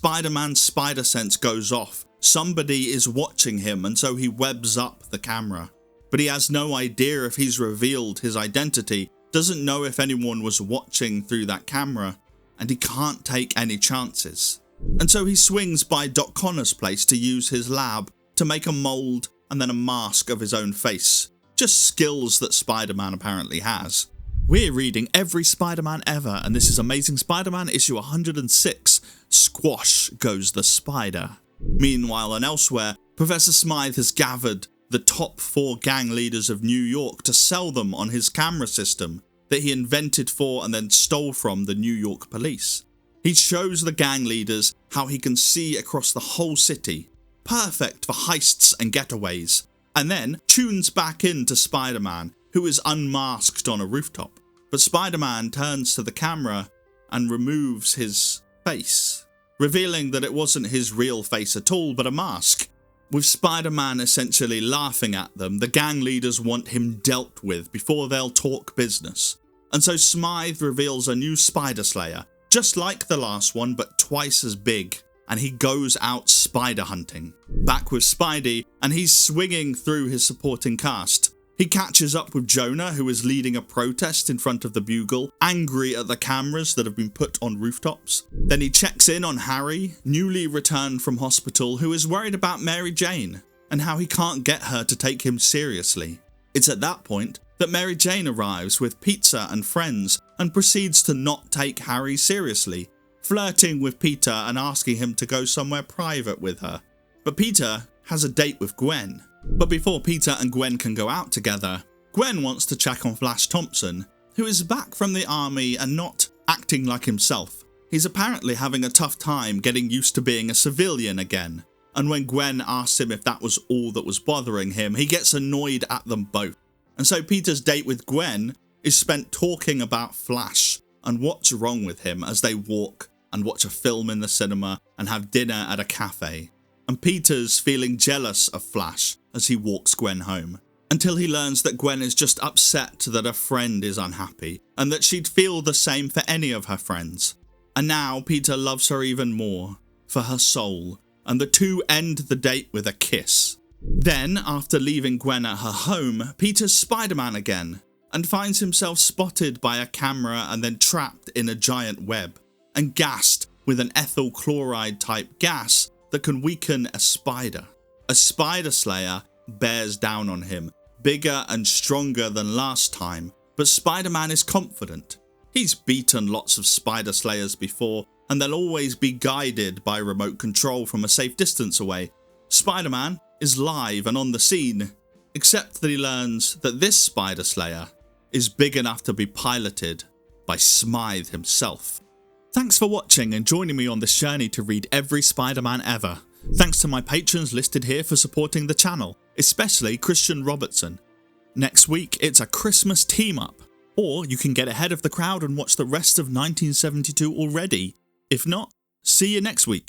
Spider-Man's spider sense goes off. Somebody is watching him, and so he webs up the camera. But he has no idea if he's revealed his identity, doesn't know if anyone was watching through that camera, and he can't take any chances. And so he swings by Doc Connor's place to use his lab to make a mold and then a mask of his own face. Just skills that Spider-Man apparently has. We're reading every Spider-Man ever, and this is Amazing Spider-Man issue 106, Squash Goes the Spider. Meanwhile and elsewhere, Professor Smythe has gathered the top 4 gang leaders of New York to sell them on his camera system that he invented for and then stole from the New York police. He shows the gang leaders how he can see across the whole city, perfect for heists and getaways, and then tunes back into Spider-Man, who is unmasked on a rooftop. But Spider-Man turns to the camera and removes his face, revealing that it wasn't his real face at all, but a mask. With Spider-Man essentially laughing at them, the gang leaders want him dealt with before they'll talk business. And so Smythe reveals a new Spider Slayer, just like the last one but twice as big, and he goes out spider hunting. Back with Spidey, and he's swinging through his supporting cast. He catches up with Jonah, who is leading a protest in front of the Bugle, angry at the cameras that have been put on rooftops. Then he checks in on Harry, newly returned from hospital, who is worried about Mary Jane, and how he can't get her to take him seriously. It's at that point that Mary Jane arrives with pizza and friends, and proceeds to not take Harry seriously, flirting with Peter and asking him to go somewhere private with her. But Peter has a date with Gwen. But before Peter and Gwen can go out together, Gwen wants to check on Flash Thompson, who is back from the army and not acting like himself. He's apparently having a tough time getting used to being a civilian again, and when Gwen asks him if that was all that was bothering him, he gets annoyed at them both. And so Peter's date with Gwen is spent talking about Flash and what's wrong with him as they walk and watch a film in the cinema and have dinner at a cafe. And Peter's feeling jealous of Flash as he walks Gwen home, until he learns that Gwen is just upset that a friend is unhappy, and that she'd feel the same for any of her friends. And now Peter loves her even more, for her soul, and the two end the date with a kiss. Then, after leaving Gwen at her home, Peter's Spider-Man again, and finds himself spotted by a camera and then trapped in a giant web, and gassed with an ethyl chloride type gas that can weaken a spider. A Spider Slayer bears down on him, bigger and stronger than last time, but Spider-Man is confident. He's beaten lots of Spider Slayers before, and they'll always be guided by remote control from a safe distance away. Spider-Man is live and on the scene, except that he learns that this Spider Slayer is big enough to be piloted by Smythe himself. Thanks for watching and joining me on this journey to read every Spider-Man ever. Thanks to my patrons listed here for supporting the channel, especially Christian Robertson. Next week it's a Christmas team-up, or you can get ahead of the crowd and watch the rest of 1972 already. If not, see you next week.